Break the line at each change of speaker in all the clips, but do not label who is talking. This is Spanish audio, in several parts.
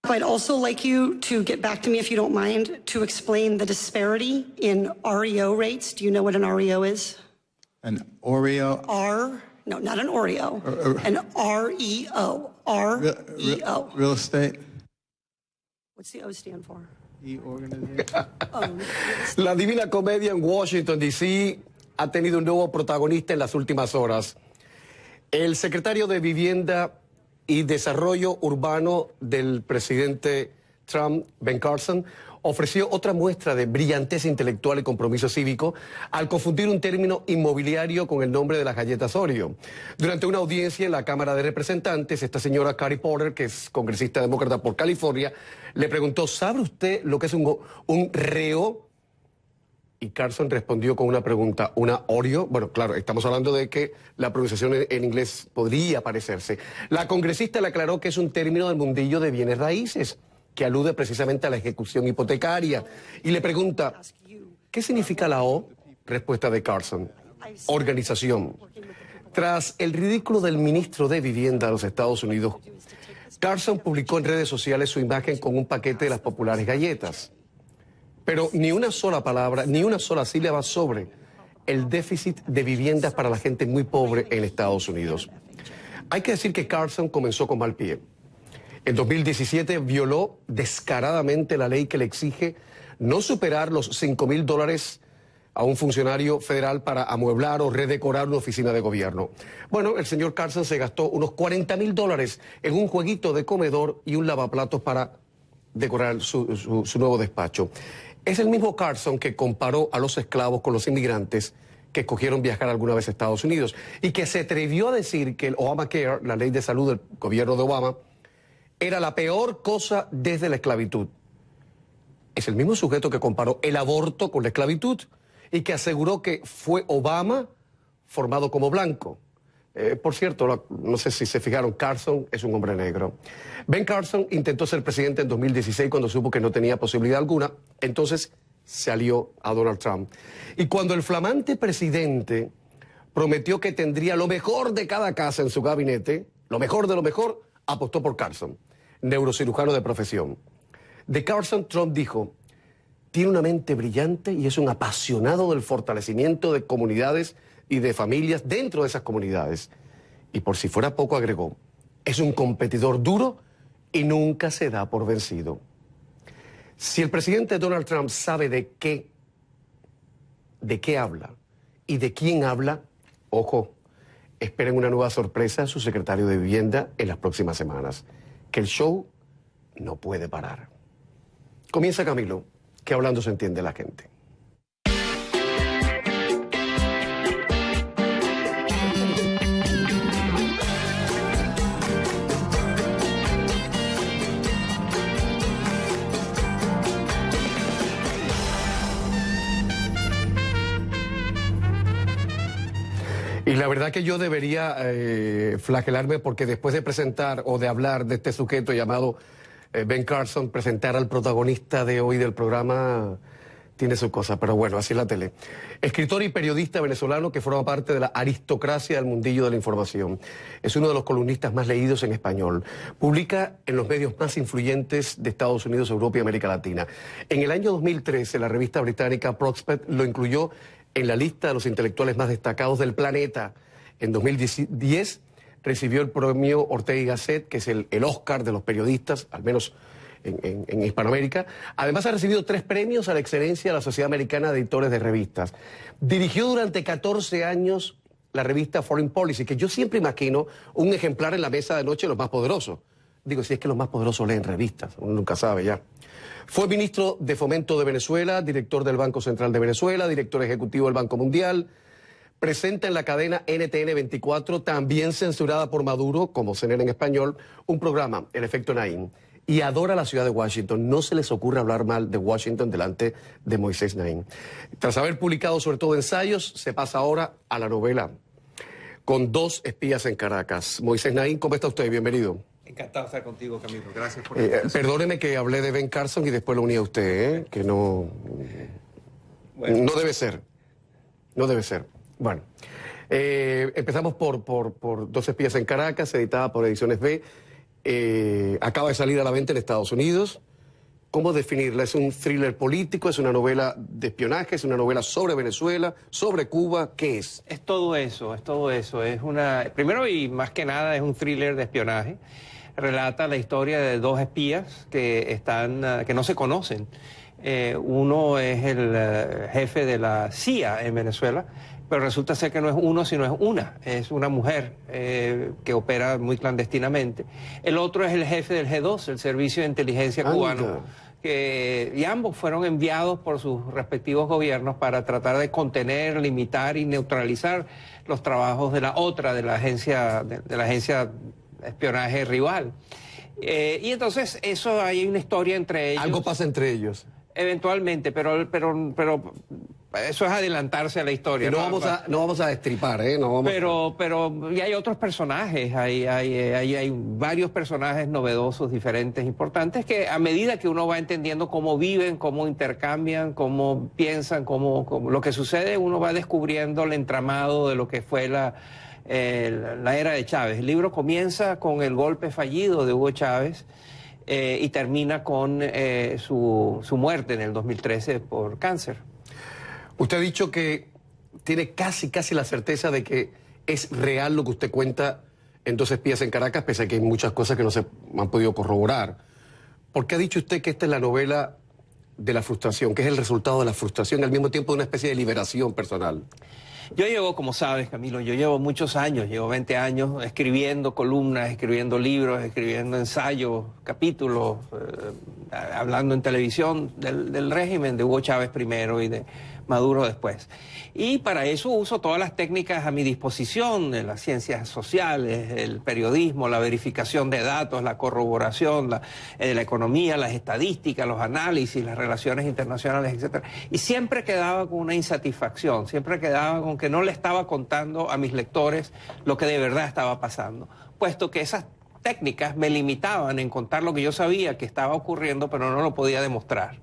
I'd also like you to get back to me, if you don't mind, to explain the disparity in REO rates. Do you know what an REO is?
An Oreo?
No, not an Oreo. An REO. REO.
Real estate?
What's the O stand for?
La Divina Comedia en Washington, D.C. ha tenido un nuevo protagonista en las últimas horas. El secretario de Vivienda y Desarrollo Urbano del presidente Trump, Ben Carson, ofreció otra muestra de brillantez intelectual y compromiso cívico al confundir un término inmobiliario con el nombre de las galletas Oreo. Durante una audiencia en la Cámara de Representantes, esta señora Carrie Porter, que es congresista demócrata por California, le preguntó, ¿sabe usted lo que es un reo? Y Carson respondió con una pregunta, ¿una Oreo? Bueno, claro, estamos hablando de que la pronunciación en inglés podría parecerse. La congresista le aclaró que es un término del mundillo de bienes raíces, que alude precisamente a la ejecución hipotecaria. Y le pregunta, ¿qué significa la O? Respuesta de Carson, organización. Tras el ridículo del ministro de Vivienda de los Estados Unidos, Carson publicó en redes sociales su imagen con un paquete de las populares galletas. Pero ni una sola palabra, ni una sola sílaba sobre el déficit de viviendas para la gente muy pobre en Estados Unidos. Hay que decir que Carson comenzó con mal pie. En 2017 violó descaradamente la ley que le exige no superar los $5,000 a un funcionario federal para amueblar o redecorar una oficina de gobierno. Bueno, el señor Carson se gastó unos $40,000 en un jueguito de comedor y un lavaplatos para decorar su nuevo despacho. Es el mismo Carson que comparó a los esclavos con los inmigrantes que escogieron viajar alguna vez a Estados Unidos y que se atrevió a decir que el Obamacare, la ley de salud del gobierno de Obama, era la peor cosa desde la esclavitud. Es el mismo sujeto que comparó el aborto con la esclavitud y que aseguró que fue Obama formado como blanco. Por cierto, no sé si se fijaron, Carson es un hombre negro. Ben Carson intentó ser presidente en 2016 cuando supo que no tenía posibilidad alguna, entonces se alió a Donald Trump. Y cuando el flamante presidente prometió que tendría lo mejor de cada casa en su gabinete, lo mejor de lo mejor, apostó por Carson, neurocirujano de profesión. De Carson, Trump dijo, tiene una mente brillante y es un apasionado del fortalecimiento de comunidades y de familias dentro de esas comunidades. Y por si fuera poco, agregó, es un competidor duro y nunca se da por vencido. Si el presidente Donald Trump sabe de qué habla y de quién habla, ojo, esperen una nueva sorpresa a su secretario de Vivienda en las próximas semanas. Que el show no puede parar. Comienza Camilo, que hablando se entiende la gente. Y la verdad que yo debería flagelarme porque después de presentar o de hablar de este sujeto llamado Ben Carson, presentar al protagonista de hoy del programa tiene su cosa, pero bueno, así es la tele. Escritor y periodista venezolano que forma parte de la aristocracia del mundillo de la información. Es uno de los columnistas más leídos en español. Publica en los medios más influyentes de Estados Unidos, Europa y América Latina. En el año 2013, la revista británica Prospect lo incluyó en la lista de los intelectuales más destacados del planeta. En 2010 recibió el premio Ortega y Gasset, que es el Oscar de los periodistas, al menos en Hispanoamérica. Además ha recibido 3 premios a la excelencia de la Sociedad Americana de Editores de Revistas. Dirigió durante 14 años la revista Foreign Policy, que yo siempre imagino un ejemplar en la mesa de noche de los más poderosos. Digo, si es que los más poderosos leen revistas, uno nunca sabe ya. Fue ministro de Fomento de Venezuela, director del Banco Central de Venezuela, director ejecutivo del Banco Mundial. Presenta en la cadena NTN 24, también censurada por Maduro, como CNN en español, un programa, El Efecto Naim. Y adora la ciudad de Washington. No se les ocurre hablar mal de Washington delante de Moisés Naim. Tras haber publicado sobre todo ensayos, se pasa ahora a la novela, con 2 espías en Caracas. Moisés Naim, ¿cómo está usted? Bienvenido.
Encantado de estar contigo, Camilo. Gracias por
perdóneme que hablé de Ben Carson y después lo uní a usted, que no... Bueno. No debe ser. No debe ser. Bueno, empezamos por 2 espías en Caracas, editada por Ediciones B. acaba de salir a la venta en Estados Unidos. ¿Cómo definirla? ¿Es un thriller político? ¿Es una novela de espionaje? ¿Es una novela sobre Venezuela? ¿Sobre Cuba? ¿Qué es?
Es todo eso, es todo eso. Es una, primero y más que nada es un thriller de espionaje. Relata la historia de dos espías que no se conocen. Uno es el jefe de la CIA en Venezuela, pero resulta ser que no es uno, sino es una mujer que opera muy clandestinamente. El otro es el jefe del G2, el Servicio de Inteligencia Cubano. Y ambos fueron enviados por sus respectivos gobiernos para tratar de contener, limitar y neutralizar los trabajos de la otra, de la agencia de espionaje rival. Y entonces eso hay una historia entre ellos.
Algo pasa entre ellos.
Eventualmente, pero eso es adelantarse a la historia.
Y no vamos a destripar, ¿eh? No vamos
Pero y hay otros personajes, hay varios personajes novedosos, diferentes, importantes, que a medida que uno va entendiendo cómo viven, cómo intercambian, cómo piensan, cómo lo que sucede, uno va descubriendo el entramado de lo que fue la era de Chávez. El libro comienza con el golpe fallido de Hugo Chávez y termina con su muerte en el 2013 por cáncer.
Usted ha dicho que tiene casi la certeza de que es real lo que usted cuenta en Dos espías en Caracas, pese a que hay muchas cosas que no se han podido corroborar. ¿Por qué ha dicho usted que esta es la novela de la frustración, que es el resultado de la frustración y al mismo tiempo de una especie de liberación personal?
Yo llevo, como sabes, Camilo, yo llevo muchos años, llevo 20 años escribiendo columnas, escribiendo libros, escribiendo ensayos, capítulos, hablando en televisión del régimen de Hugo Chávez primero y de Maduro después. Y para eso uso todas las técnicas a mi disposición, las ciencias sociales, el periodismo, la verificación de datos, la corroboración, la economía, las estadísticas, los análisis, las relaciones internacionales, etc. Y siempre quedaba con una insatisfacción, siempre quedaba con que no le estaba contando a mis lectores lo que de verdad estaba pasando, puesto que esas técnicas me limitaban en contar lo que yo sabía que estaba ocurriendo, pero no lo podía demostrar.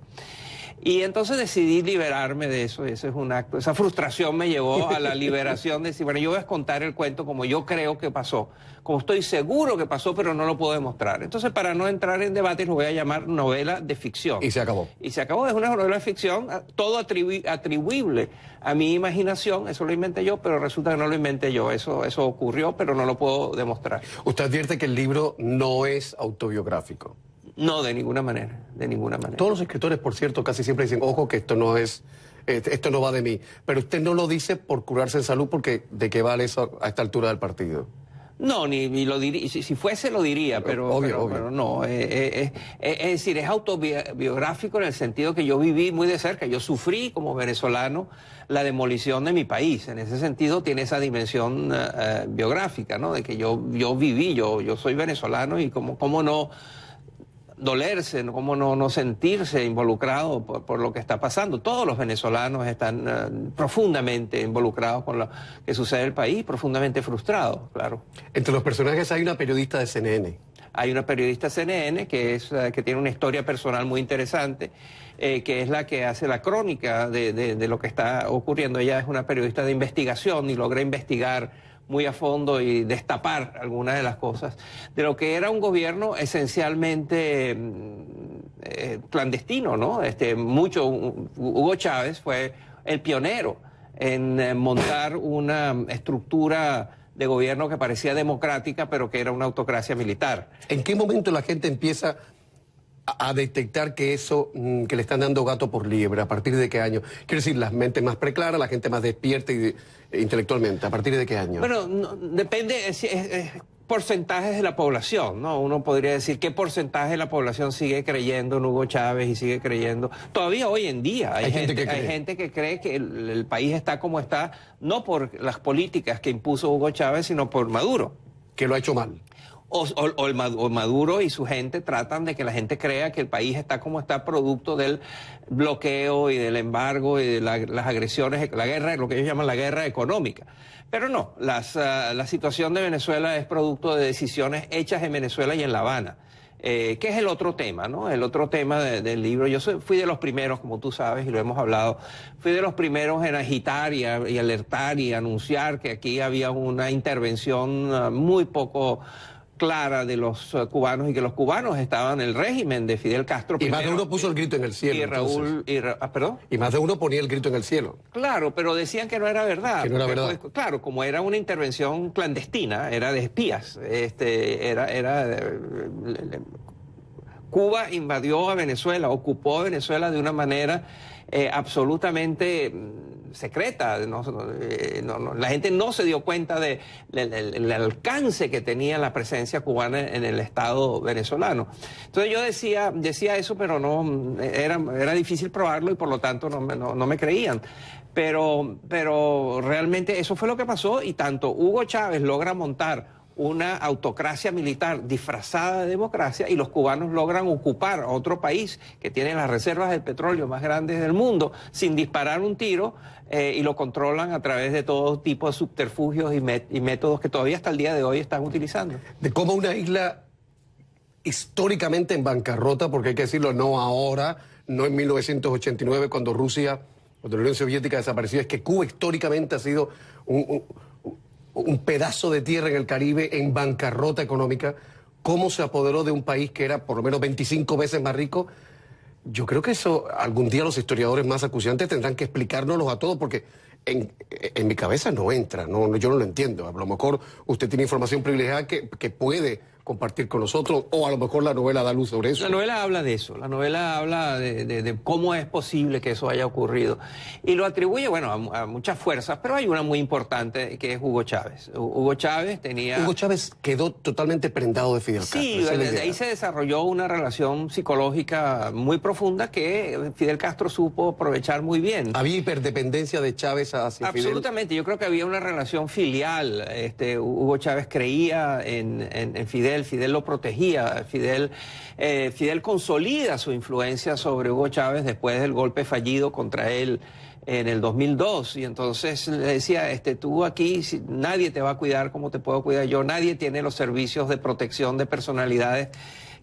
Y entonces decidí liberarme de eso, ese es un acto, esa frustración me llevó a la liberación de decir, bueno, yo voy a contar el cuento como yo creo que pasó, como estoy seguro que pasó, pero no lo puedo demostrar. Entonces, para no entrar en debates, lo voy a llamar novela de ficción.
Y se acabó.
Y se acabó, es una novela de ficción, todo atribuible a mi imaginación, eso lo inventé yo, pero resulta que no lo inventé yo, eso ocurrió, pero no lo puedo demostrar.
Usted advierte que el libro no es autobiográfico.
No, de ninguna manera, de ninguna manera.
Todos los escritores, por cierto, casi siempre dicen, ojo, que esto no va de mí. Pero usted no lo dice por curarse en salud, porque ¿de qué vale eso a esta altura del partido?
No, ni lo diría, si fuese lo diría, pero no. Es decir, es autobiográfico en el sentido que yo viví muy de cerca, yo sufrí como venezolano la demolición de mi país. En ese sentido tiene esa dimensión biográfica, ¿no? De que yo viví, yo soy venezolano y cómo no dolerse, cómo no sentirse involucrado por lo que está pasando. Todos los venezolanos están profundamente involucrados con lo que sucede en el país, profundamente frustrados, claro.
Entre los personajes hay una periodista de CNN.
Hay una periodista de CNN que tiene una historia personal muy interesante, que es la que hace la crónica de lo que está ocurriendo. Ella es una periodista de investigación y logra investigar muy a fondo y destapar algunas de las cosas de lo que era un gobierno esencialmente clandestino, ¿no? Hugo Chávez fue el pionero en montar una estructura de gobierno que parecía democrática, pero que era una autocracia militar.
¿En qué momento la gente empieza a detectar que que le están dando gato por liebre? ¿A partir de qué año? Quiero decir, las mentes más preclaras, la gente más despierta intelectualmente. ¿A partir de qué año?
Bueno, depende, es porcentajes de la población, ¿no? Uno podría decir qué porcentaje de la población sigue creyendo en Hugo Chávez y sigue creyendo. Todavía hoy en día hay gente que cree que el país está como está, no por las políticas que impuso Hugo Chávez, sino por Maduro.
Que lo ha hecho mal.
O Maduro y su gente tratan de que la gente crea que el país está como está producto del bloqueo y del embargo y de las agresiones, la guerra, lo que ellos llaman la guerra económica. Pero no, la situación de Venezuela es producto de decisiones hechas en Venezuela y en La Habana, que es el otro tema, ¿no? El otro tema del libro. Yo fui de los primeros, como tú sabes, y lo hemos hablado, fui de los primeros en agitar y alertar y anunciar que aquí había una intervención muy poco clara de los cubanos y que los cubanos estaban en el régimen de Fidel Castro.
Y más de
primero,
uno puso el grito en el cielo.
y Raúl, ¿perdón?
Y más de uno ponía el grito en el cielo.
Claro, pero decían que no era verdad.
Que no era
porque,
verdad.
pues, claro, como era una intervención clandestina, era de espías. Cuba invadió a Venezuela, ocupó a Venezuela de una manera absolutamente secreta. La gente no se dio cuenta del alcance que tenía la presencia cubana en el Estado venezolano. Entonces yo decía eso, pero no era difícil probarlo y por lo tanto no me creían. Pero realmente eso fue lo que pasó y tanto Hugo Chávez logra montar una autocracia militar disfrazada de democracia y los cubanos logran ocupar a otro país que tiene las reservas de petróleo más grandes del mundo sin disparar un tiro y lo controlan a través de todo tipo de subterfugios y métodos que todavía hasta el día de hoy están utilizando.
De cómo una isla históricamente en bancarrota, porque hay que decirlo, no ahora, no en 1989 cuando la Unión Soviética desapareció, es que Cuba históricamente ha sido un pedazo de tierra en el Caribe en bancarrota económica. ¿Cómo se apoderó de un país que era por lo menos 25 veces más rico? Yo creo que eso algún día los historiadores más acuciantes tendrán que explicárnoslo a todos, porque en mi cabeza no entra, yo no lo entiendo. A lo mejor usted tiene información privilegiada que puede compartir con nosotros, o a lo mejor la novela da luz sobre eso.
La novela habla de eso, la novela habla de cómo es posible que eso haya ocurrido. Y lo atribuye, bueno, a muchas fuerzas, pero hay una muy importante que es Hugo Chávez. Hugo Chávez
quedó totalmente prendado de Fidel Castro.
Sí, de ahí se desarrolló una relación psicológica muy profunda que Fidel Castro supo aprovechar muy bien.
¿Había hiperdependencia de Chávez hacia Fidel?
Absolutamente, yo creo que había una relación filial. Hugo Chávez creía en Fidel. Fidel lo protegía, Fidel consolida su influencia sobre Hugo Chávez después del golpe fallido contra él en el 2002, y entonces le decía, tú aquí nadie te va a cuidar como te puedo cuidar yo, nadie tiene los servicios de protección de personalidades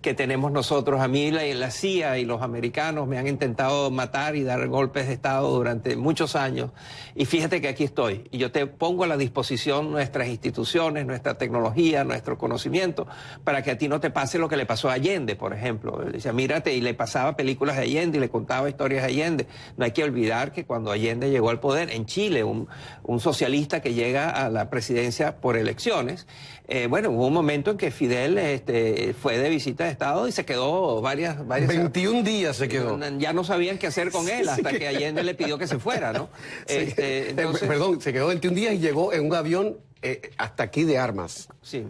que tenemos nosotros. A mí la CIA y los americanos me han intentado matar y dar golpes de Estado durante muchos años, y fíjate que aquí estoy, y yo te pongo a la disposición nuestras instituciones, nuestra tecnología, nuestro conocimiento, para que a ti no te pase lo que le pasó a Allende, por ejemplo. Él decía, mírate, y le pasaba películas de Allende y le contaba historias de Allende. No hay que olvidar que cuando Allende llegó al poder, en Chile, un socialista que llega a la presidencia por elecciones, hubo un momento en que Fidel fue de visita de Estado y se quedó varias
21 días se quedó.
Ya no sabían qué hacer con él hasta que Allende le pidió que se fuera, ¿no?
Sí.
Entonces,
Perdón, se quedó 21 días y llegó en un avión hasta aquí de armas.
sí.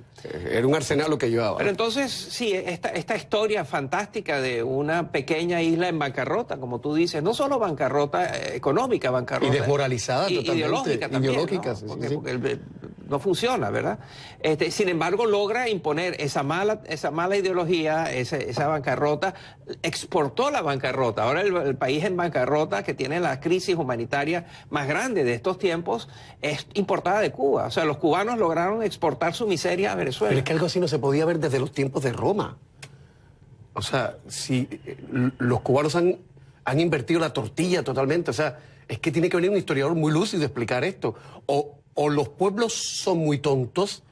Era un arsenal lo que llevaba.
Pero entonces, sí, esta historia fantástica de una pequeña isla en bancarrota, como tú dices, no solo bancarrota económica, bancarrota...
Y desmoralizada totalmente.
Ideológica también,
ideológica,
¿no?
sí,
Porque,
sí.
porque no funciona, ¿verdad? Sin embargo, logra imponer esa mala ideología, esa bancarrota, exportó la bancarrota. Ahora el país en bancarrota, que tiene la crisis humanitaria más grande de estos tiempos, es importada de Cuba. O sea, los cubanos lograron exportar su miseria a Venezuela.
Pero es que algo así no se podía ver desde los tiempos de Roma. O sea, si los cubanos han invertido la tortilla totalmente, o sea, es que tiene que venir un historiador muy lúcido a explicar esto. O los pueblos son muy tontos,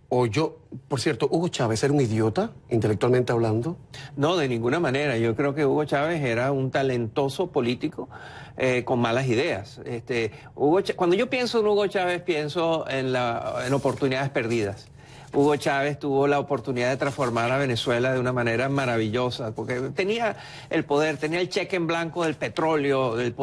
por cierto, ¿Hugo Chávez era un idiota, intelectualmente hablando?
No, de ninguna manera. Yo creo que Hugo Chávez era un talentoso político con malas ideas. Cuando yo pienso en Hugo Chávez, pienso en oportunidades perdidas. Hugo Chávez tuvo la oportunidad de transformar a Venezuela de una manera maravillosa, porque tenía el poder, tenía el cheque en blanco del petróleo, él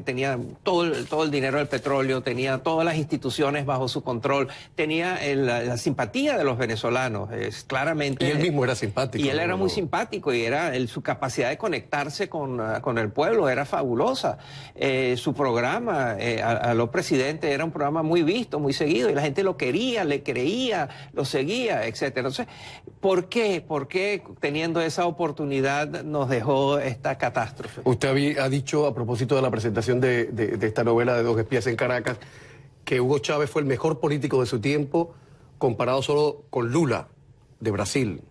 tenía todo el dinero del petróleo, tenía todas las instituciones bajo su control, tenía la simpatía de los venezolanos, claramente.
Y él mismo era simpático.
Y él era muy simpático, y su capacidad de conectarse con el pueblo era fabulosa. Su programa, a lo presidente, era un programa muy visto, muy seguido, y la gente lo quería, le creía, lo seguía, etcétera. Entonces, ¿por qué? ¿Por qué teniendo esa oportunidad nos dejó esta catástrofe?
Usted ha dicho, a propósito de la presentación de esta novela de Dos espías en Caracas, que Hugo Chávez fue el mejor político de su tiempo, comparado solo con Lula, de Brasil.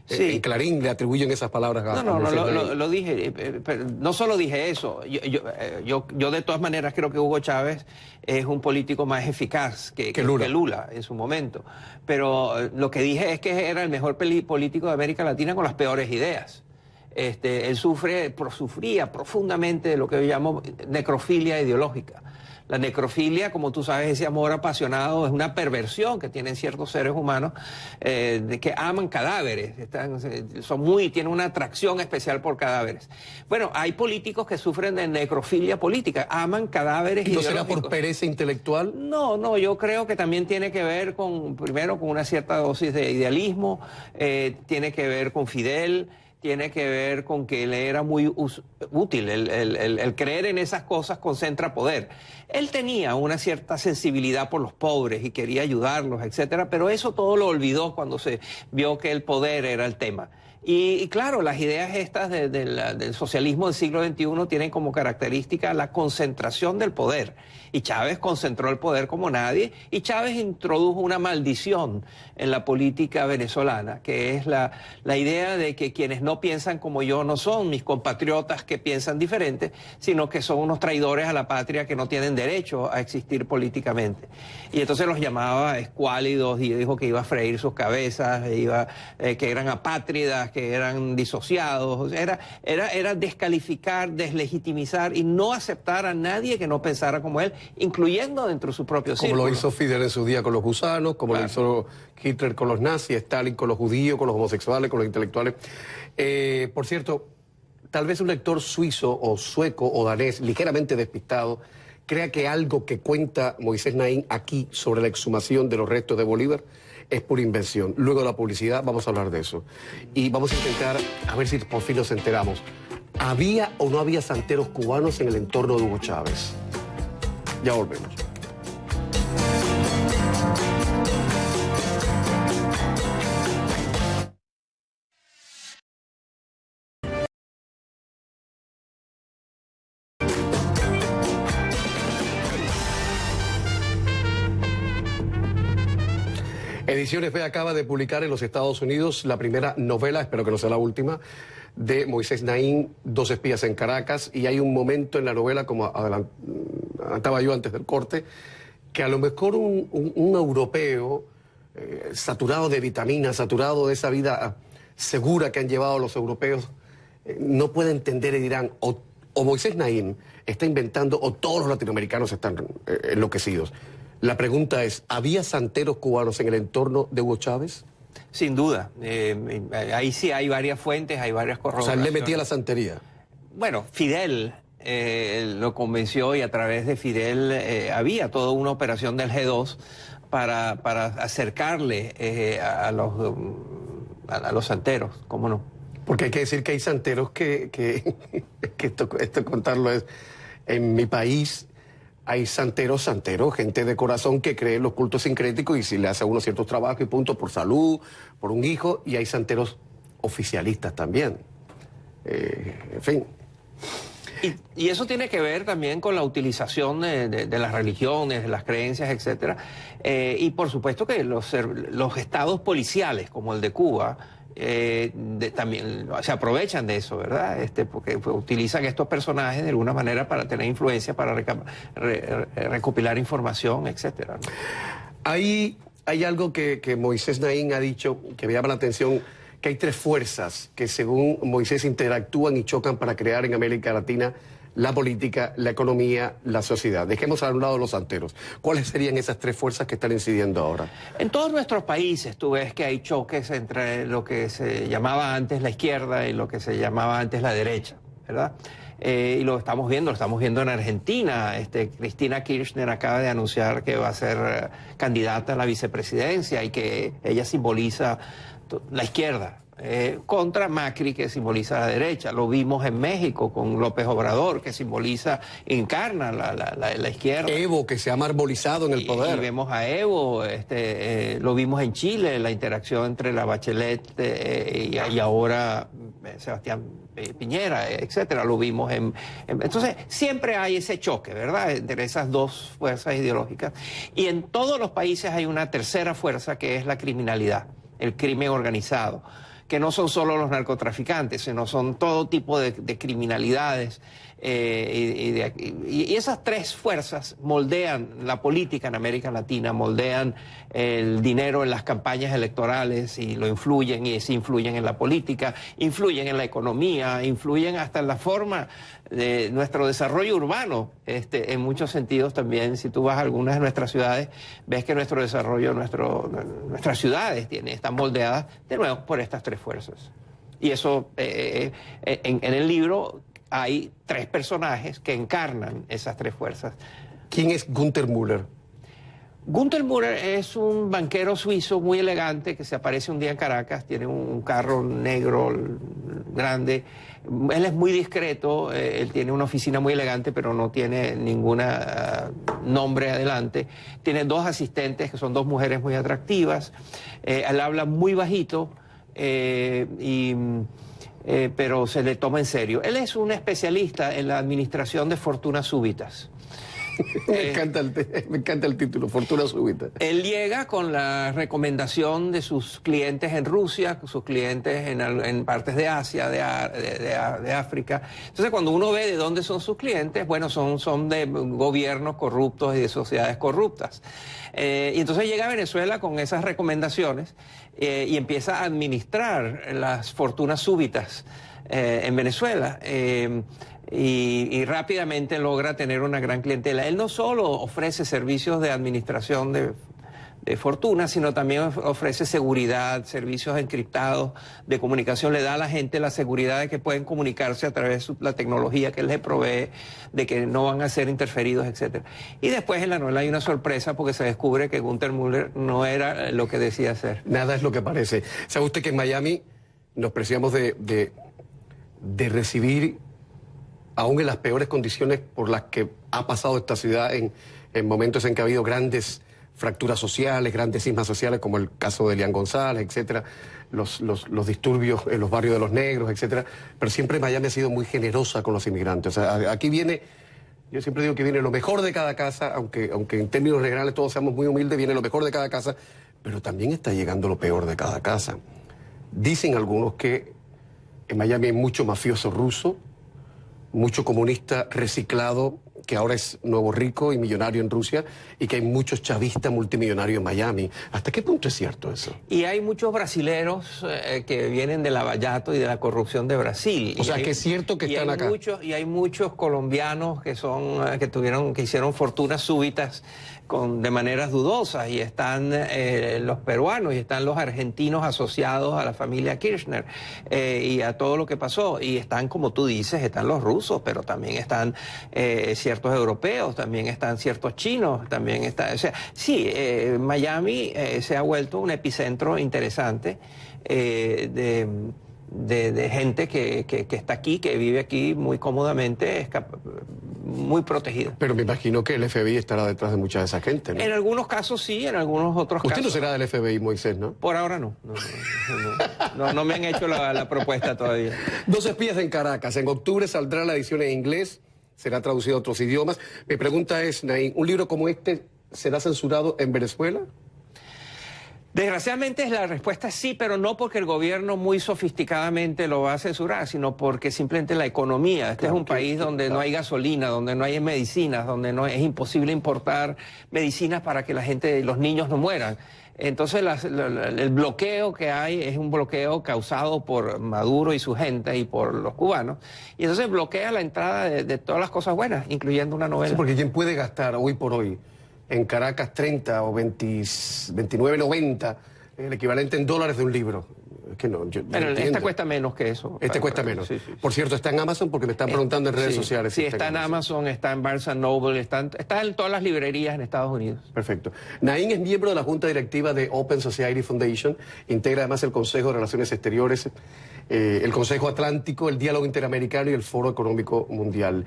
Sí.
En Clarín le atribuyen esas palabras a
No,
Moisés Naín.
lo dije, pero no solo dije eso, yo de todas maneras creo que Hugo Chávez es un político más eficaz que Lula en su momento, pero lo que dije es que era el mejor político de América Latina con las peores ideas. Él sufría profundamente de lo que yo llamo necrofilia ideológica. La necrofilia, como tú sabes, ese amor apasionado es una perversión que tienen ciertos seres humanos que aman cadáveres, tienen una atracción especial por cadáveres. Bueno, hay políticos que sufren de necrofilia política, aman cadáveres
¿Y no
ideológicos.
será por pereza intelectual?
No, yo creo que también tiene que ver primero con una cierta dosis de idealismo, tiene que ver con Fidel, tiene que ver con que le era muy útil, el creer en esas cosas concentra poder. Él tenía una cierta sensibilidad por los pobres y quería ayudarlos, etcétera, pero eso todo lo olvidó cuando se vio que el poder era el tema. Y claro, las ideas estas del socialismo del siglo XXI tienen como característica la concentración del poder. Y Chávez concentró el poder como nadie, y Chávez introdujo una maldición en la política venezolana, que es la idea de que quienes no piensan como yo no son mis compatriotas que piensan diferente, sino que son unos traidores a la patria que no tienen derecho a existir políticamente. Y entonces los llamaba escuálidos y dijo que iba a freír sus cabezas, que eran apátridas, que eran disociados. Era descalificar, deslegitimizar y no aceptar a nadie que no pensara como él, incluyendo dentro de su propio círculo.
Como lo hizo Fidel en su día con los gusanos, como lo hizo Hitler con los nazis, Stalin con los judíos, con los homosexuales, con los intelectuales. Por cierto, tal vez un lector suizo o sueco o danés, ligeramente despistado, crea que algo que cuenta Moisés Naín aquí sobre la exhumación de los restos de Bolívar es pura invención. Luego de la publicidad vamos a hablar de eso. Y vamos a intentar, a ver si por fin nos enteramos. ¿Había o no había santeros cubanos en el entorno de Hugo Chávez? Ya volvemos. Ediciones B acaba de publicar en los Estados Unidos la primera novela, espero que no sea la última, de Moisés Naín, Dos espías en Caracas, y hay un momento en la novela, como adelantaba yo antes del corte, que a lo mejor un europeo saturado de vitaminas, saturado de esa vida segura que han llevado los europeos, no puede entender y dirán, o Moisés Naín está inventando, o todos los latinoamericanos están enloquecidos. La pregunta es, ¿había santeros cubanos en el entorno de Hugo Chávez?
Sin duda. Ahí sí hay varias fuentes, hay varias
O
corroboraciones.
sea, él le metía la santería.
Bueno, Fidel lo convenció y a través de Fidel había toda una operación del G2 para acercarle a los santeros, ¿cómo no?
Porque hay que decir que hay santeros que esto contarlo es, en mi país hay santeros, gente de corazón que cree en los cultos sincréticos y si le hace a uno ciertos trabajos y puntos por salud, por un hijo, y hay santeros oficialistas también. En fin.
Y eso tiene que ver también con la utilización de las religiones, de las creencias, etcétera. Y por supuesto que los estados policiales, como el de Cuba, también se aprovechan de eso, ¿verdad? Porque utilizan estos personajes de alguna manera para tener influencia, para recopilar información, etcétera, ¿no?
Hay algo que Moisés Naín ha dicho que me llama la atención, que hay tres fuerzas que según Moisés interactúan y chocan para crear en América Latina la política, la economía, la sociedad. Dejemos a un lado los santeros. ¿Cuáles serían esas tres fuerzas que están incidiendo ahora?
En todos nuestros países tú ves que hay choques entre lo que se llamaba antes la izquierda y lo que se llamaba antes la derecha, ¿verdad? Y lo estamos viendo en Argentina. Cristina Kirchner acaba de anunciar que va a ser candidata a la vicepresidencia y que ella simboliza la izquierda. Contra Macri, que simboliza la derecha. Lo vimos en México con López Obrador, que encarna la izquierda.
Evo, que se ha marbolizado en el poder.
Y vemos a Evo, lo vimos en Chile, la interacción entre la Bachelet y ahora Sebastián Piñera, etcétera. Lo vimos entonces, siempre hay ese choque, ¿verdad?, entre esas dos fuerzas ideológicas. Y en todos los países hay una tercera fuerza, que es la criminalidad, el crimen organizado, que no son solo los narcotraficantes, sino son todo tipo de criminalidades. Y esas tres fuerzas moldean la política en América Latina, moldean el dinero en las campañas electorales y lo influyen, y sí influyen en la política, influyen en la economía, influyen hasta en la forma de nuestro desarrollo urbano. En muchos sentidos también, si tú vas a algunas de nuestras ciudades, ves que nuestro desarrollo, nuestras ciudades están moldeadas de nuevo por estas tres fuerzas. Y eso en el libro hay tres personajes que encarnan esas tres fuerzas.
¿Quién es Gunther Müller?
Gunther Müller es un banquero suizo muy elegante que se aparece un día en Caracas, tiene un carro negro grande, él es muy discreto, él tiene una oficina muy elegante pero no tiene ninguna nombre adelante, tiene dos asistentes que son dos mujeres muy atractivas, él habla muy bajito pero se le toma en serio. Él es un especialista en la administración de fortunas súbitas.
Me encanta el título, Fortuna Súbita.
Él llega con la recomendación de sus clientes en Rusia, sus clientes en partes de Asia, de África. Entonces, cuando uno ve de dónde son sus clientes, bueno, son de gobiernos corruptos y de sociedades corruptas. Y entonces llega a Venezuela con esas recomendaciones y empieza a administrar las fortunas súbitas en Venezuela. Y rápidamente logra tener una gran clientela. Él no solo ofrece servicios de administración de fortuna, sino también ofrece seguridad, servicios encriptados de comunicación. Le da a la gente la seguridad de que pueden comunicarse a través de la tecnología que él les provee, de que no van a ser interferidos, etc. Y después en la novela hay una sorpresa porque se descubre que Gunther Müller no era lo que decía ser.
Nada es lo que parece. ¿Sabe usted que en Miami nos preciamos de recibir, aún en las peores condiciones por las que ha pasado esta ciudad, en momentos en que ha habido grandes fracturas sociales, grandes cismas sociales, como el caso de Elian González, etcétera, los disturbios en los barrios de los negros, etcétera, pero siempre Miami ha sido muy generosa con los inmigrantes. O sea, aquí viene, yo siempre digo que viene lo mejor de cada casa, aunque en términos generales todos seamos muy humildes, viene lo mejor de cada casa, pero también está llegando lo peor de cada casa. Dicen algunos que en Miami hay mucho mafioso ruso, mucho comunista reciclado que ahora es nuevo rico y millonario en Rusia, y que hay muchos chavistas multimillonarios en Miami. ¿Hasta qué punto es cierto eso?
Y hay muchos brasileros que vienen del lavallato y de la corrupción de Brasil.
O sea, que es cierto que están acá.
Y hay muchos colombianos que hicieron fortunas súbitas de maneras dudosas, y están los peruanos y están los argentinos asociados a la familia Kirchner y a todo lo que pasó, y están, como tú dices, están los rusos, pero también están ciertos europeos, también están ciertos chinos, también está, o sea, sí, Miami se ha vuelto un epicentro interesante de gente que está aquí, que vive aquí muy cómodamente, muy protegida.
Pero me imagino que el FBI estará detrás de mucha de esa gente, ¿no?
En algunos casos sí, en algunos otros casos.
Usted no será del FBI, Moisés, ¿no?
Por ahora no. No me han hecho la propuesta todavía.
Dos espías en Caracas. En octubre saldrá la edición en inglés, será traducido a otros idiomas. Mi pregunta es, Naín, ¿un libro como este será censurado en Venezuela?
Desgraciadamente la respuesta es sí, pero no porque el gobierno muy sofisticadamente lo va a censurar, sino porque simplemente la economía. Este es un país donde no hay gasolina, donde no hay medicinas, donde es imposible importar medicinas para que la gente, los niños no mueran. Entonces el bloqueo que hay es un bloqueo causado por Maduro y su gente y por los cubanos. Y entonces bloquea la entrada de todas las cosas buenas, incluyendo una novela.
Sí, porque ¿quién puede gastar hoy por hoy en Caracas 30 o 29.90, el equivalente en dólares de un libro? Es que no,
Pero esta cuesta menos que eso.
Este cuesta menos. Sí. Por cierto, está en Amazon, porque me están preguntando en redes sociales.
Sí, está en Amazon, está en Barnes & Noble, está en todas las librerías en Estados Unidos.
Perfecto. Naín es miembro de la Junta Directiva de Open Society Foundation, integra además el Consejo de Relaciones Exteriores, el Consejo Atlántico, el Diálogo Interamericano y el Foro Económico Mundial.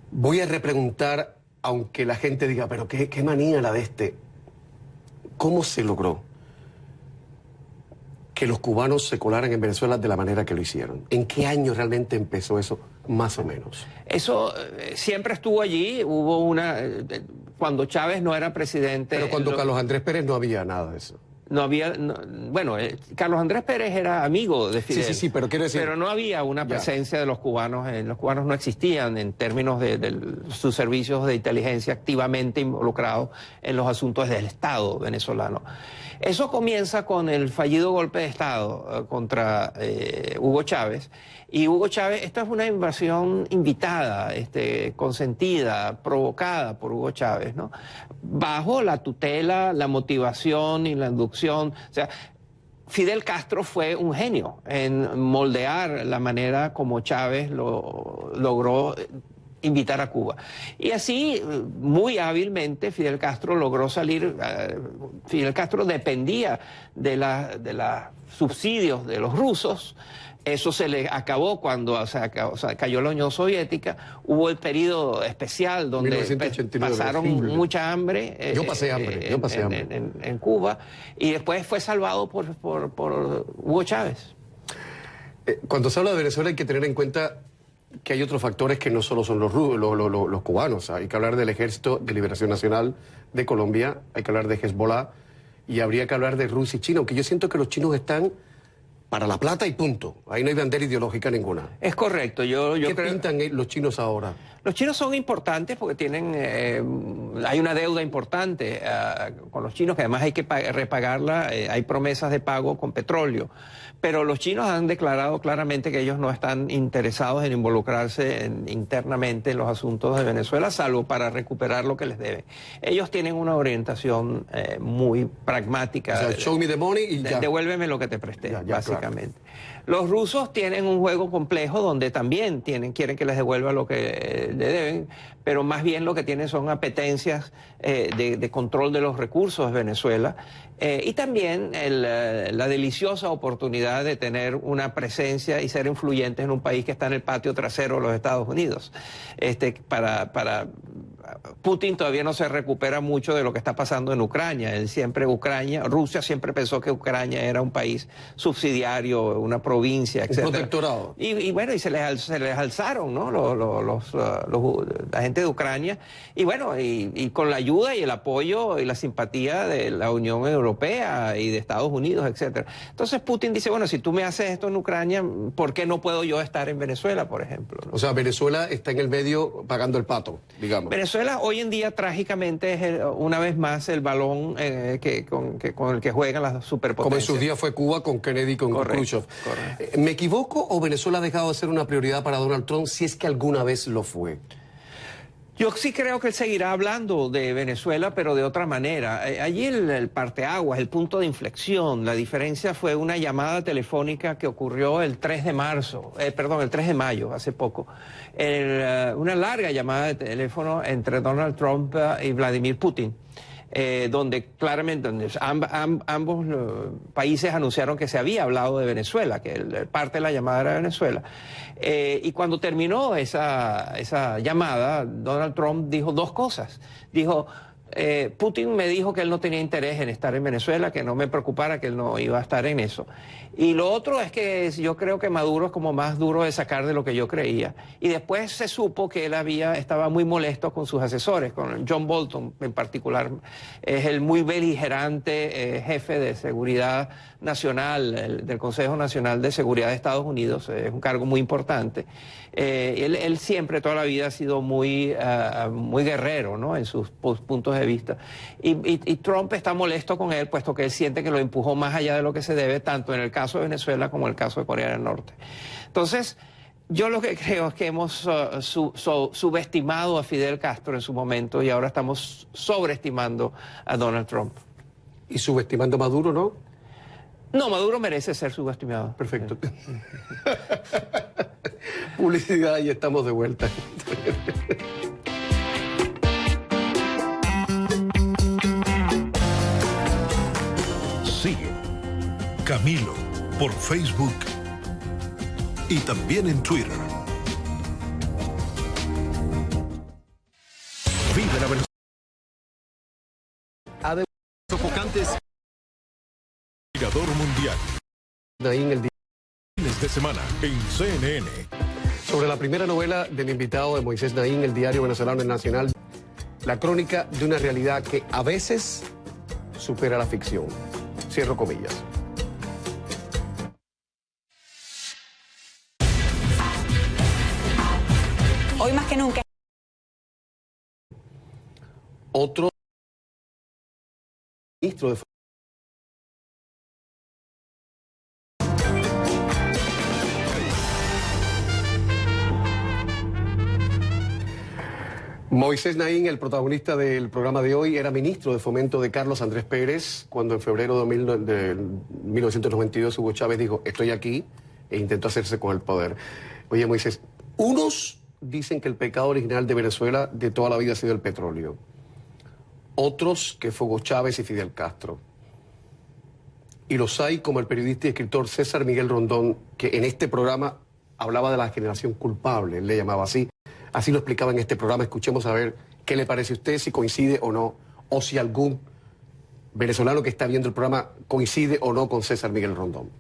Voy a repreguntar, aunque la gente diga, pero qué manía la de este. ¿Cómo se logró que los cubanos se colaran en Venezuela de la manera que lo hicieron? ¿En qué año realmente empezó eso, más o menos?
Eso siempre estuvo allí. Hubo cuando Chávez no era presidente.
Pero cuando Carlos Andrés Pérez no había nada de eso.
bueno, Carlos Andrés Pérez era amigo de Fidel.
Sí, pero quiero decir...
Pero no había una presencia de los cubanos no existían en términos de sus servicios de inteligencia activamente involucrados en los asuntos del Estado venezolano. Eso comienza con el fallido golpe de Estado contra Hugo Chávez. Y Hugo Chávez, esta es una invasión invitada, consentida, provocada por Hugo Chávez, ¿no? Bajo la tutela, la motivación y la inducción. O sea, Fidel Castro fue un genio en moldear la manera como Chávez logró invitar a Cuba. Y así, muy hábilmente, Fidel Castro logró salir. Fidel Castro dependía de los subsidios de los rusos. Eso se le acabó cuando cayó la Unión Soviética. Hubo el periodo especial donde
1989,
pasaron mucha hambre.
Yo pasé hambre,
en Cuba. Y después fue salvado por Hugo Chávez.
Cuando se habla de Venezuela hay que tener en cuenta que hay otros factores que no solo son los cubanos. Hay que hablar del Ejército de Liberación Nacional de Colombia, hay que hablar de Hezbollah y habría que hablar de Rusia y China, aunque yo siento que los chinos están para la plata y punto. Ahí no hay bandera ideológica ninguna.
Es correcto.
¿Qué pintan los chinos ahora?
Los chinos son importantes porque tienen, hay una deuda importante con los chinos, que además hay que repagarla, hay promesas de pago con petróleo. Pero los chinos han declarado claramente que ellos no están interesados en involucrarse internamente en los asuntos de Venezuela, salvo para recuperar lo que les deben. Ellos tienen una orientación muy pragmática.
O sea, show me the money y ya.
Devuélveme lo que te presté, básicamente.
Claro.
Los rusos tienen un juego complejo donde también quieren que les devuelva lo que le deben, pero más bien lo que tienen son apetencias de control de los recursos de Venezuela y también la deliciosa oportunidad de tener una presencia y ser influyentes en un país que está en el patio trasero de los Estados Unidos. Putin todavía no se recupera mucho de lo que está pasando en Ucrania. Rusia siempre pensó que Ucrania era un país subsidiario, una provincia, etc.
Un protectorado.
Y bueno, se les alzaron, ¿no? La gente de Ucrania. Y bueno, y con la ayuda y el apoyo y la simpatía de la Unión Europea y de Estados Unidos, etc. Entonces Putin dice, bueno, si tú me haces esto en Ucrania, ¿por qué no puedo yo estar en Venezuela, por ejemplo, ¿no?
O sea, Venezuela está en el medio pagando el pato, digamos.
Venezuela hoy en día trágicamente es una vez más el balón con el que juegan las superpotencias.
Como en sus días fue Cuba con Kennedy y con Khrushchev. ¿Me equivoco o Venezuela ha dejado de ser una prioridad para Donald Trump si es que alguna vez lo fue?
Yo sí creo que él seguirá hablando de Venezuela, pero de otra manera. Allí el parteaguas, el punto de inflexión, la diferencia fue una llamada telefónica que ocurrió el 3 de mayo, hace poco. Una larga llamada de teléfono entre Donald Trump y Vladimir Putin. Donde claramente ambos países anunciaron que se había hablado de Venezuela, que parte de la llamada era Venezuela. Y cuando terminó esa llamada, Donald Trump dijo dos cosas. Dijo, Putin me dijo que él no tenía interés en estar en Venezuela, que no me preocupara, que él no iba a estar en eso. Y lo otro es que yo creo que Maduro es como más duro de sacar de lo que yo creía. Y después se supo que él estaba muy molesto con sus asesores, con John Bolton en particular. Es el muy beligerante jefe de seguridad nacional, del Consejo Nacional de Seguridad de Estados Unidos. Es un cargo muy importante. Él siempre, toda la vida, ha sido muy guerrero, ¿no?, en sus puntos de vista. Y Trump está molesto con él, puesto que él siente que lo empujó más allá de lo que se debe, tanto en el caso de Venezuela como en el caso de Corea del Norte. Entonces, yo lo que creo es que hemos subestimado a Fidel Castro en su momento y ahora estamos sobreestimando a Donald Trump.
¿Y subestimando a Maduro, no?
No, Maduro merece ser subestimado.
Perfecto. Publicidad y estamos de vuelta.
Sigue Camilo por Facebook y también en Twitter. Vive la Venezuela. Sofocantes. Ligador Mundial.
Ahí en el
Fines de semana en CNN.
Sobre la primera novela de mi invitado, de Moisés Naín, el diario venezolano El Nacional, la crónica de una realidad que a veces supera la ficción. Cierro comillas.
Hoy más que nunca.
Otro ministro de Moisés Naín, el protagonista del programa de hoy, era ministro de Fomento de Carlos Andrés Pérez cuando en febrero de 1992 Hugo Chávez dijo, estoy aquí, e intentó hacerse con el poder. Oye, Moisés, unos dicen que el pecado original de Venezuela de toda la vida ha sido el petróleo. Otros que fue Hugo Chávez y Fidel Castro. Y los hay como el periodista y escritor César Miguel Rondón, que en este programa hablaba de la generación culpable, él le llamaba así. Así lo explicaba en este programa. Escuchemos a ver qué le parece a usted, si coincide o no, o si algún venezolano que está viendo el programa coincide o no con César Miguel Rondón.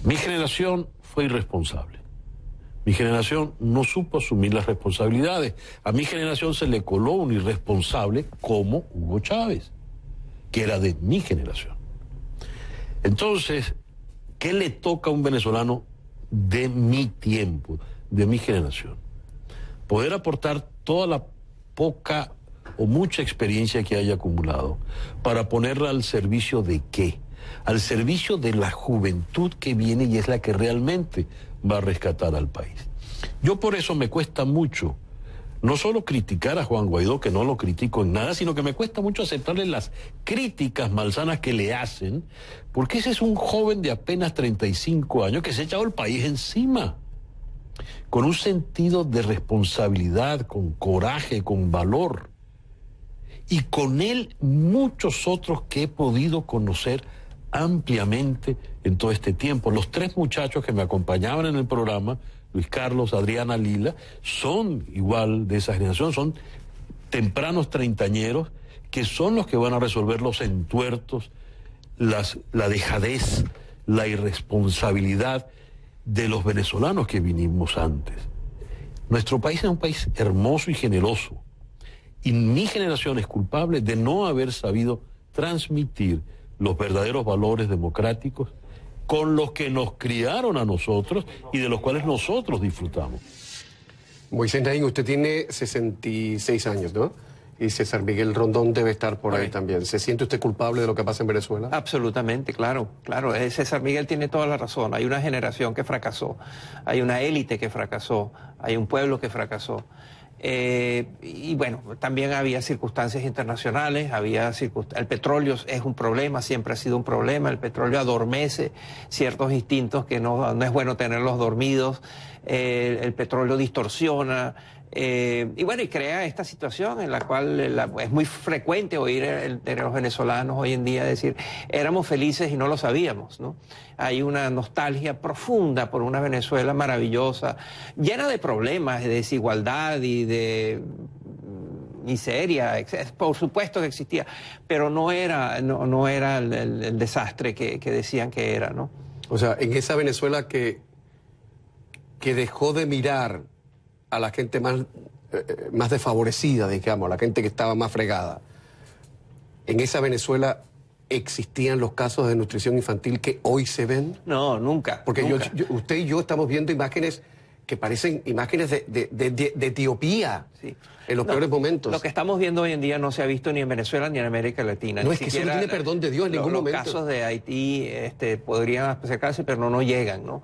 Mi generación fue irresponsable. Mi generación no supo asumir las responsabilidades. A mi generación se le coló un irresponsable como Hugo Chávez, que era de mi generación. Entonces, ¿qué le toca a un venezolano de mi tiempo, de mi generación? Poder aportar toda la poca o mucha experiencia que haya acumulado para ponerla al servicio de ¿qué? Al servicio de la juventud que viene y es la que realmente va a rescatar al país. Yo por eso me cuesta mucho no solo criticar a Juan Guaidó, que no lo critico en nada, sino que me cuesta mucho aceptarle las críticas malsanas que le hacen, porque ese es un joven de apenas 35 años que se ha echado el país encima, con un sentido de responsabilidad, con coraje, con valor, y con él muchos otros que he podido conocer ampliamente en todo este tiempo. Los tres muchachos que me acompañaban en el programa, Luis Carlos, Adriana, Lila, son igual de esa generación, son tempranos treintañeros que son los que van a resolver los entuertos, la dejadez, la irresponsabilidad de los venezolanos que vinimos antes. Nuestro país es un país hermoso y generoso, y mi generación es culpable de no haber sabido transmitir los verdaderos valores democráticos con los que nos criaron a nosotros y de los cuales nosotros disfrutamos.
Moisés Naín, usted tiene 66 años, ¿no? Y César Miguel Rondón debe estar por ahí también. ¿Se siente usted culpable de lo que pasa en Venezuela?
Absolutamente, claro, claro. César Miguel tiene toda la razón. Hay una generación que fracasó, hay una élite que fracasó, hay un pueblo que fracasó. Y bueno, también había circunstancias internacionales, el petróleo es un problema, siempre ha sido un problema, el petróleo adormece ciertos instintos que no es bueno tenerlos dormidos, el petróleo distorsiona, y bueno, y crea esta situación en la cual es muy frecuente oír de los venezolanos hoy en día decir, éramos felices y no lo sabíamos, ¿no? Hay una nostalgia profunda por una Venezuela maravillosa, llena de problemas, de desigualdad y de miseria, por supuesto que existía, pero no era el desastre que decían que era, ¿no?
O sea, en esa Venezuela que dejó de mirar a la gente más desfavorecida, digamos, a la gente que estaba más fregada. En esa Venezuela existían los casos de nutrición infantil que hoy se ven.
No, nunca.
Porque
nunca.
Usted y yo estamos viendo imágenes que parecen imágenes de Etiopía,
sí,
en los peores momentos.
Lo que estamos viendo hoy en día no se ha visto ni en Venezuela ni en América Latina.
No,
Ni
es que eso no tiene perdón de Dios en ningún momento.
Los casos de Haití podrían acercarse, pero no llegan, ¿no?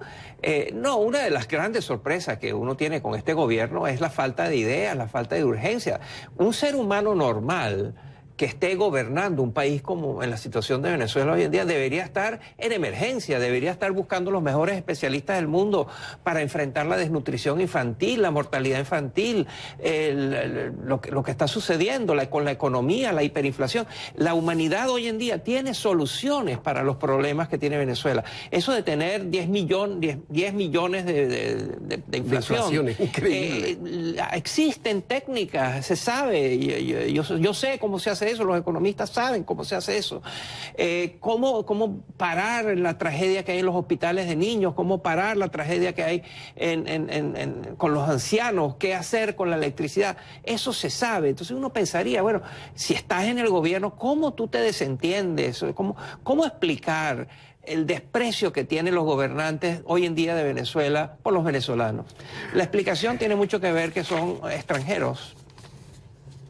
No, una de las grandes sorpresas que uno tiene con este gobierno es la falta de ideas, la falta de urgencia. Un ser humano normal que esté gobernando un país como en la situación de Venezuela hoy en día debería estar en emergencia, debería estar buscando los mejores especialistas del mundo para enfrentar la desnutrición infantil, la mortalidad infantil, lo que está sucediendo con la economía, la hiperinflación. La humanidad hoy en día tiene soluciones para los problemas que tiene Venezuela. Eso de tener 10 millones de inflación.
Increíble.
Existen técnicas, se sabe, yo sé cómo se hace hace eso, los economistas saben cómo se hace eso. Cómo parar la tragedia que hay en los hospitales de niños, cómo parar la tragedia que hay con los ancianos, qué hacer con la electricidad. Eso se sabe. Entonces uno pensaría, bueno, si estás en el gobierno, ¿cómo tú te desentiendes? ¿Cómo explicar el desprecio que tienen los gobernantes hoy en día de Venezuela por los venezolanos? La explicación tiene mucho que ver que son extranjeros,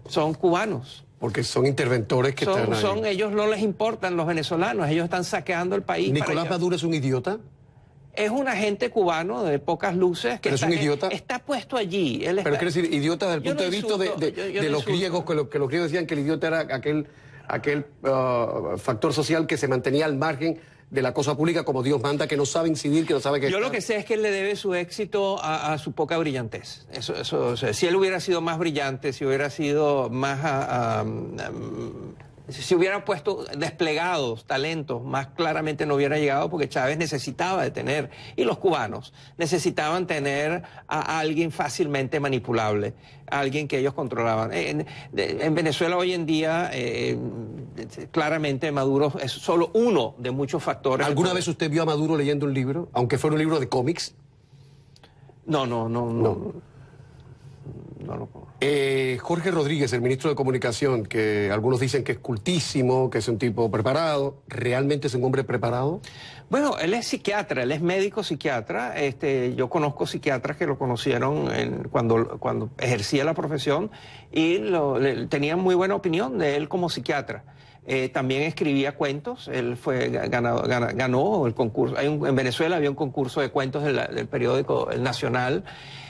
son cubanos.
Porque son interventores que están ahí.
Ellos no les importan los venezolanos, ellos están saqueando el país.
¿Nicolás Maduro es un idiota?
Es un agente cubano de pocas luces que
¿Pero es un idiota?
está puesto allí.
Pero quiere decir, idiota desde el punto de vista de los griegos, que los griegos decían que el idiota era aquel factor social que se mantenía al margen de la cosa pública como Dios manda, que no sabe incidir, que no sabe qué.
Yo lo que sé es que él le debe su éxito a su poca brillantez. O sea, si él hubiera sido más brillante, si hubiera sido más... si hubiera puesto desplegados talentos, más claramente no hubiera llegado, porque Chávez necesitaba de tener, y los cubanos necesitaban tener a alguien fácilmente manipulable, a alguien que ellos controlaban. En Venezuela hoy en día, claramente Maduro es solo uno de muchos factores.
¿Alguna vez usted vio a Maduro leyendo un libro, aunque fuera un libro de cómics?
No lo conozco.
Jorge Rodríguez, el ministro de Comunicación, que algunos dicen que es cultísimo, que es un tipo preparado, ¿realmente es un hombre preparado?
Bueno, él es psiquiatra, él es médico psiquiatra. Yo conozco psiquiatras que lo conocieron cuando ejercía la profesión y tenían muy buena opinión de él como psiquiatra. También escribía cuentos, él ganó el concurso. En Venezuela había un concurso de cuentos del periódico El Nacional,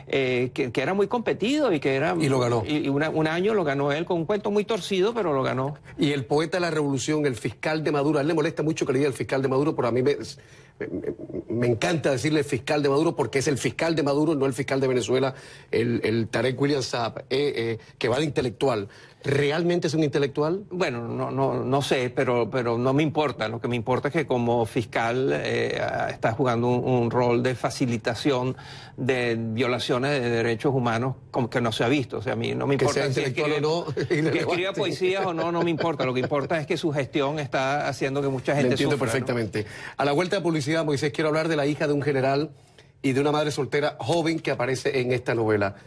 que era muy competido y que era...
Y lo ganó.
Y un año lo ganó él con un cuento muy torcido, pero lo ganó.
Y el poeta de la revolución, el fiscal de Maduro, a él le molesta mucho que le diga el fiscal de Maduro, pero a mí me encanta decirle el fiscal de Maduro porque es el fiscal de Maduro, no el fiscal de Venezuela, el Tarek William Saab, que va de intelectual. ¿Realmente es un intelectual?
Bueno, no sé, pero no me importa. Lo que me importa es que como fiscal está jugando un rol de facilitación de violaciones de derechos humanos como que no se ha visto. O sea, a mí no me importa
que sea intelectual o no,
que escriba poesías o no me importa. Lo que importa es que su gestión está haciendo que mucha gente
Lo entiendo
sufra,
perfectamente. ¿No? A la vuelta de publicidad, Moisés, quiero hablar de la hija de un general y de una madre soltera joven que aparece en esta novela.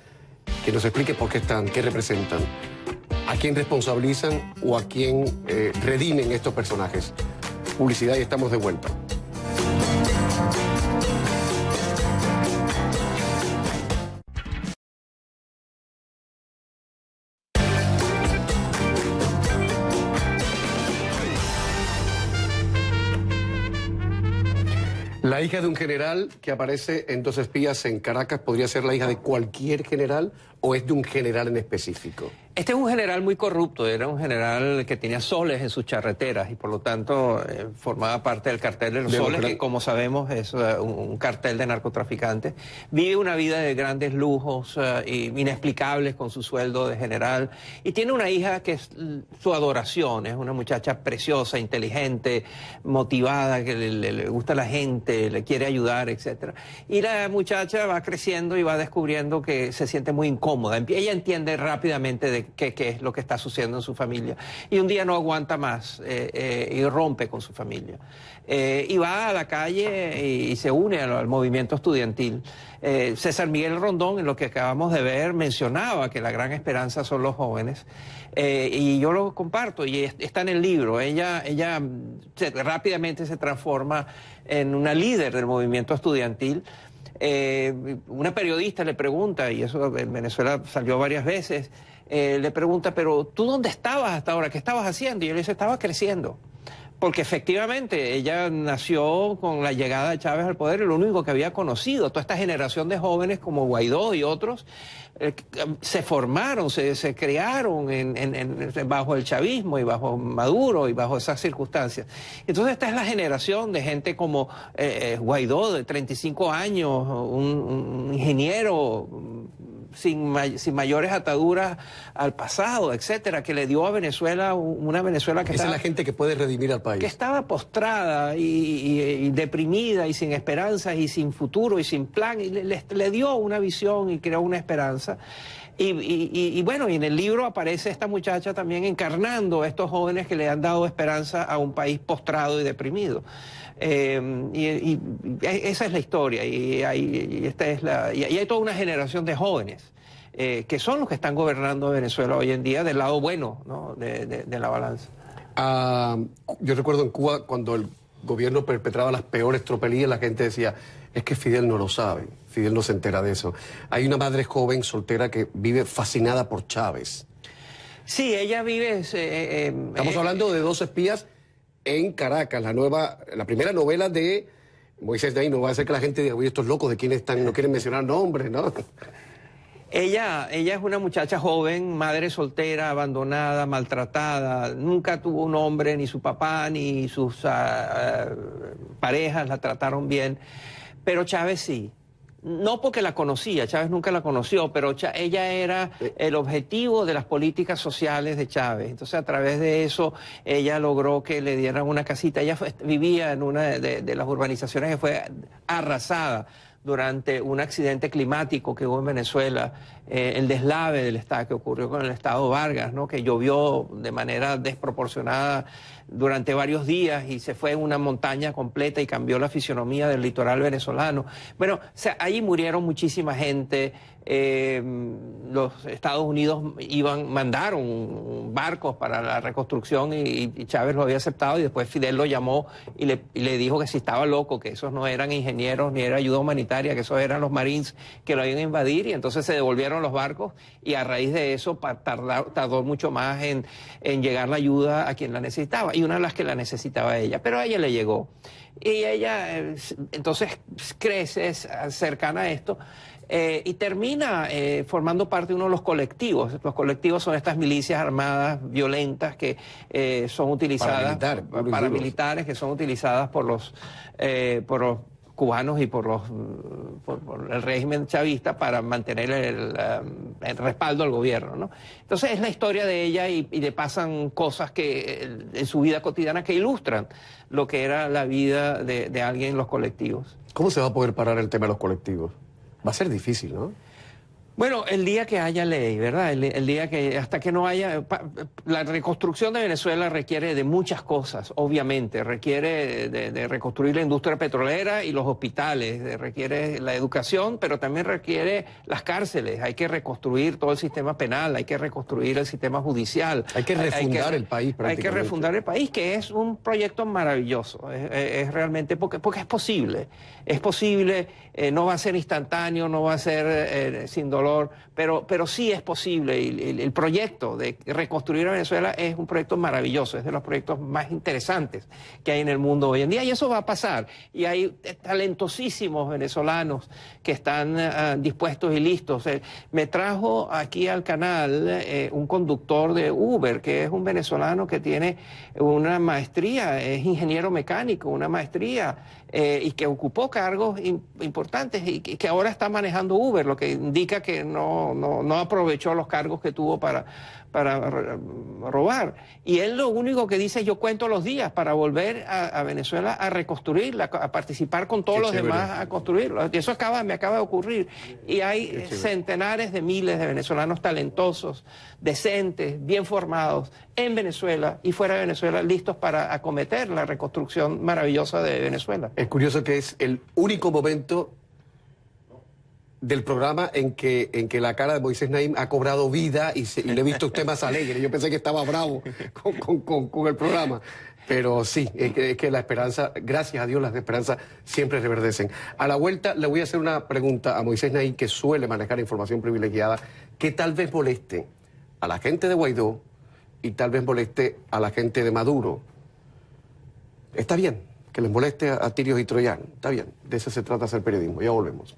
Que nos explique por qué están, qué representan, a quién responsabilizan o a quién redimen estos personajes. Publicidad y estamos de vuelta. La hija de un general que aparece en Dos espías en Caracas, ¿podría ser la hija de cualquier general o es de un general en específico?
Este es un general muy corrupto, era un general que tenía soles en sus charreteras y por lo tanto formaba parte del cartel de los soles, que como sabemos es un cartel de narcotraficantes. Vive una vida de grandes lujos inexplicables con su sueldo de general y tiene una hija que es su adoración, es una muchacha preciosa, inteligente, motivada, que le gusta a la gente, le quiere ayudar, etc. Y la muchacha va creciendo y va descubriendo que se siente muy incómoda. Ella entiende rápidamente de qué es lo que está sucediendo en su familia. Y un día no aguanta más y rompe con su familia. Y va a la calle y se une al movimiento estudiantil. César Miguel Rondón, en lo que acabamos de ver, mencionaba que la gran esperanza son los jóvenes. Y yo lo comparto y está en el libro. Ella rápidamente se transforma en una líder del movimiento estudiantil. Una periodista le pregunta, y eso en Venezuela salió varias veces, le pregunta, pero ¿tú dónde estabas hasta ahora? ¿Qué estabas haciendo? Y él dice, estaba creciendo. Porque efectivamente ella nació con la llegada de Chávez al poder y lo único que había conocido. Toda esta generación de jóvenes como Guaidó y otros se formaron, se crearon bajo el chavismo y bajo Maduro y bajo esas circunstancias. Entonces esta es la generación de gente como Guaidó, de 35 años, un ingeniero sin mayores ataduras al pasado, etcétera, que le dio a Venezuela una Venezuela que
Esa es
estaba,
la gente que puede redimir al país.
que estaba postrada y deprimida y sin esperanzas y sin futuro y sin plan, y le dio una visión y creó una esperanza. Y bueno, y en el libro aparece esta muchacha también encarnando a estos jóvenes que le han dado esperanza a un país postrado y deprimido. Y esa es la historia, y hay toda una generación de jóvenes que son los que están gobernando Venezuela hoy en día del lado bueno, ¿no?, de la balanza.
Yo recuerdo en Cuba cuando el gobierno perpetraba las peores tropelías, la gente decía, es que Fidel no lo sabe, Fidel no se entera de eso. Hay una madre joven soltera que vive fascinada por Chávez.
Sí, ella vive...
Estamos hablando de Dos espías en Caracas, la primera novela de Moisés Naim. No va a ser que la gente diga, oye, estos locos, ¿de quién están? No quieren mencionar nombres, ¿no?
Ella es una muchacha joven, madre soltera, abandonada, maltratada, nunca tuvo un hombre, ni su papá, ni sus parejas la trataron bien, pero Chávez sí. No porque la conocía, Chávez nunca la conoció, pero ella era el objetivo de las políticas sociales de Chávez. Entonces, a través de eso, ella logró que le dieran una casita. Ella vivía en una de las urbanizaciones que fue arrasada durante un accidente climático que hubo en Venezuela, el deslave del estado que ocurrió con el estado Vargas, ¿no?, que llovió de manera desproporcionada durante varios días y se fue en una montaña completa y cambió la fisionomía del litoral venezolano. Bueno, o sea, ahí murieron muchísima gente. Los Estados Unidos mandaron barcos para la reconstrucción y Chávez lo había aceptado, y después Fidel lo llamó y le dijo que si estaba loco, que esos no eran ingenieros ni era ayuda humanitaria, que esos eran los Marines que lo iban a invadir, y entonces se devolvieron los barcos, y a raíz de eso tardó mucho más en llegar la ayuda a quien la necesitaba, y una de las que la necesitaba ella, pero a ella le llegó. Y ella entonces crece cercana a esto, y termina formando parte de uno de los colectivos. Los colectivos son estas milicias armadas violentas que son utilizadas, paramilitares, que son utilizadas por los cubanos y por el régimen chavista para mantener el respaldo al gobierno, ¿no? Entonces es la historia de ella, y le pasan cosas en su vida cotidiana que ilustran lo que era la vida de alguien en los colectivos.
¿Cómo se va a poder parar el tema de los colectivos? Va a ser difícil, ¿no?
Bueno, el día que haya ley, ¿verdad? El día que, hasta que no haya... La reconstrucción de Venezuela requiere de muchas cosas, obviamente. Requiere de reconstruir la industria petrolera y los hospitales, requiere la educación, pero también requiere las cárceles. Hay que reconstruir todo el sistema penal, hay que reconstruir el sistema judicial.
Hay que refundar el país, prácticamente.
Hay que refundar el país, que es un proyecto maravilloso. Es realmente... Porque es posible. Es posible, no va a ser instantáneo, no va a ser sin dolor, pero sí es posible. El proyecto de reconstruir a Venezuela es un proyecto maravilloso, es de los proyectos más interesantes que hay en el mundo hoy en día, y eso va a pasar. Y hay talentosísimos venezolanos que están dispuestos y listos. Me trajo aquí al canal un conductor de Uber, que es un venezolano que tiene una maestría, es ingeniero mecánico, una maestría, y que ocupó cargos importantes y que ahora está manejando Uber, lo que indica que no aprovechó los cargos que tuvo para robar. Y él lo único que dice es: yo cuento los días para volver a Venezuela a reconstruirla, a participar con todos los demás a construirlo. Y eso me acaba de ocurrir. Y hay centenares de miles de venezolanos talentosos, decentes, bien formados, en Venezuela y fuera de Venezuela, listos para acometer la reconstrucción maravillosa de Venezuela.
Es curioso que es el único momento del programa en que la cara de Moisés Naim ha cobrado vida y le he visto a usted más alegre. Yo pensé que estaba bravo con el programa. Pero sí, es que la esperanza, gracias a Dios, las esperanzas siempre reverdecen. A la vuelta le voy a hacer una pregunta a Moisés Naim, que suele manejar información privilegiada, que tal vez moleste a la gente de Guaidó y tal vez moleste a la gente de Maduro. Está bien que les moleste a tirios y troyanos. Está bien, de eso se trata hacer periodismo. Ya volvemos.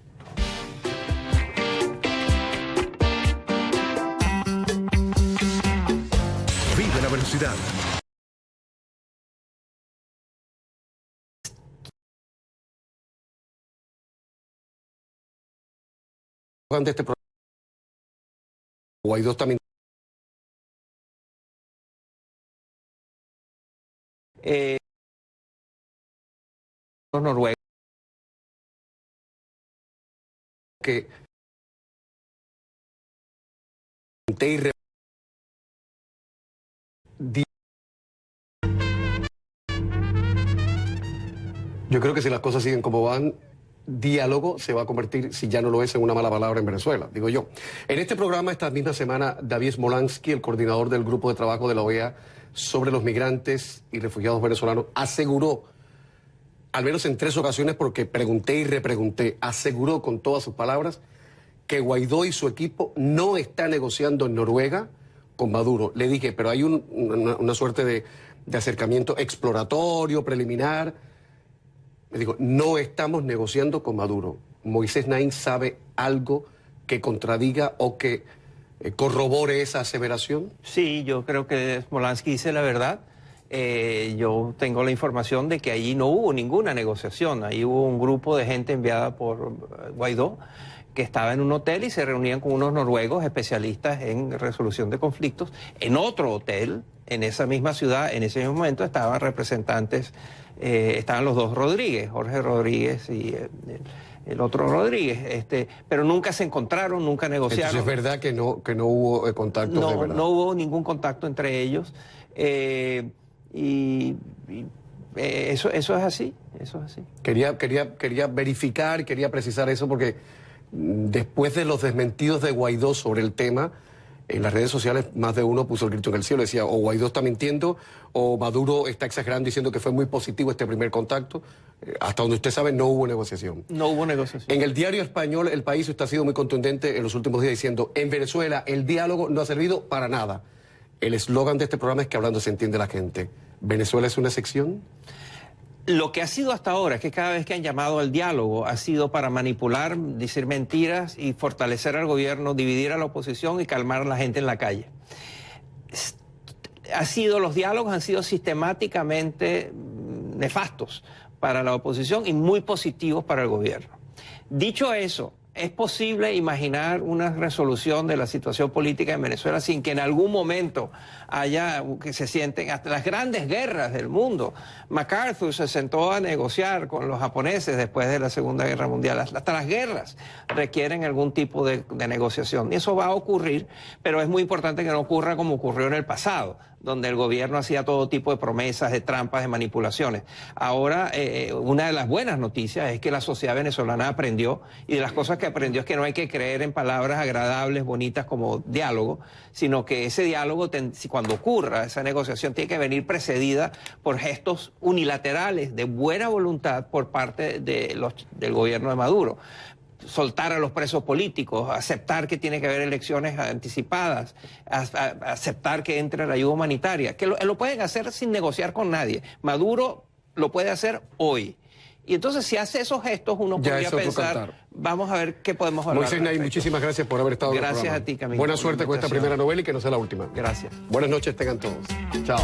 Vive la velocidad.
Ante este Guaidó también.
Los noruegos.
Que yo creo que si las cosas siguen como van, diálogo se va a convertir, si ya no lo es, en una mala palabra en Venezuela, digo yo. En este programa, esta misma semana, David Smolansky, el coordinador del grupo de trabajo de la OEA sobre los migrantes y refugiados venezolanos, aseguró, al menos en 3 ocasiones, porque pregunté y repregunté, aseguró con todas sus palabras que Guaidó y su equipo no están negociando en Noruega con Maduro. Le dije, pero hay una suerte de acercamiento exploratorio, preliminar. Me dijo, no estamos negociando con Maduro. Moisés Naim sabe algo que contradiga o que corrobore esa aseveración.
Sí, yo creo que Smolansky dice la verdad. Yo tengo la información de que allí no hubo ninguna negociación. Ahí hubo un grupo de gente enviada por Guaidó que estaba en un hotel y se reunían con unos noruegos especialistas en resolución de conflictos. En otro hotel, en esa misma ciudad, en ese mismo momento, estaban representantes, estaban los 2 Rodríguez, Jorge Rodríguez y el otro Rodríguez, pero nunca se encontraron, nunca negociaron.
Entonces es verdad que no hubo contacto de verdad.
No hubo ningún contacto entre ellos. Eso es así, eso es así.
Quería verificar, quería precisar eso porque después de los desmentidos de Guaidó sobre el tema, en las redes sociales más de uno puso el grito en el cielo, decía o Guaidó está mintiendo o Maduro está exagerando diciendo que fue muy positivo este primer contacto. Hasta donde usted sabe no hubo negociación.
No hubo negociación.
En el diario español El País usted ha sido muy contundente en los últimos días diciendo en Venezuela el diálogo no ha servido para nada. El eslogan de este programa es que hablando se entiende la gente. ¿Venezuela es una excepción?
Lo que ha sido hasta ahora es que cada vez que han llamado al diálogo ha sido para manipular, decir mentiras y fortalecer al gobierno, dividir a la oposición y calmar a la gente en la calle. Los diálogos han sido sistemáticamente nefastos para la oposición y muy positivos para el gobierno. Dicho eso, ¿es posible imaginar una resolución de la situación política en Venezuela sin que en algún momento haya, que se sienten hasta las grandes guerras del mundo? MacArthur se sentó a negociar con los japoneses después de la Segunda Guerra Mundial. Hasta las guerras requieren algún tipo de negociación. Y eso va a ocurrir, pero es muy importante que no ocurra como ocurrió en el pasado, donde el gobierno hacía todo tipo de promesas, de trampas, de manipulaciones. Ahora, una de las buenas noticias es que la sociedad venezolana aprendió, y de las cosas que aprendió es que no hay que creer en palabras agradables, bonitas como diálogo, sino que ese diálogo, cuando ocurra esa negociación, tiene que venir precedida por gestos unilaterales de buena voluntad por parte del gobierno de Maduro. Soltar a los presos políticos, aceptar que tiene que haber elecciones anticipadas, aceptar que entre la ayuda humanitaria, que lo pueden hacer sin negociar con nadie. Maduro lo puede hacer hoy. Y entonces si hace esos gestos uno
Ya
podría pensar, vamos a ver qué podemos hablar.
Moisés Naim, muchísimas gracias por haber estado en el programa.
Gracias a ti, Camilo.
Buena suerte con esta primera novela y que no sea la última.
Gracias.
Buenas noches tengan todos. Chao.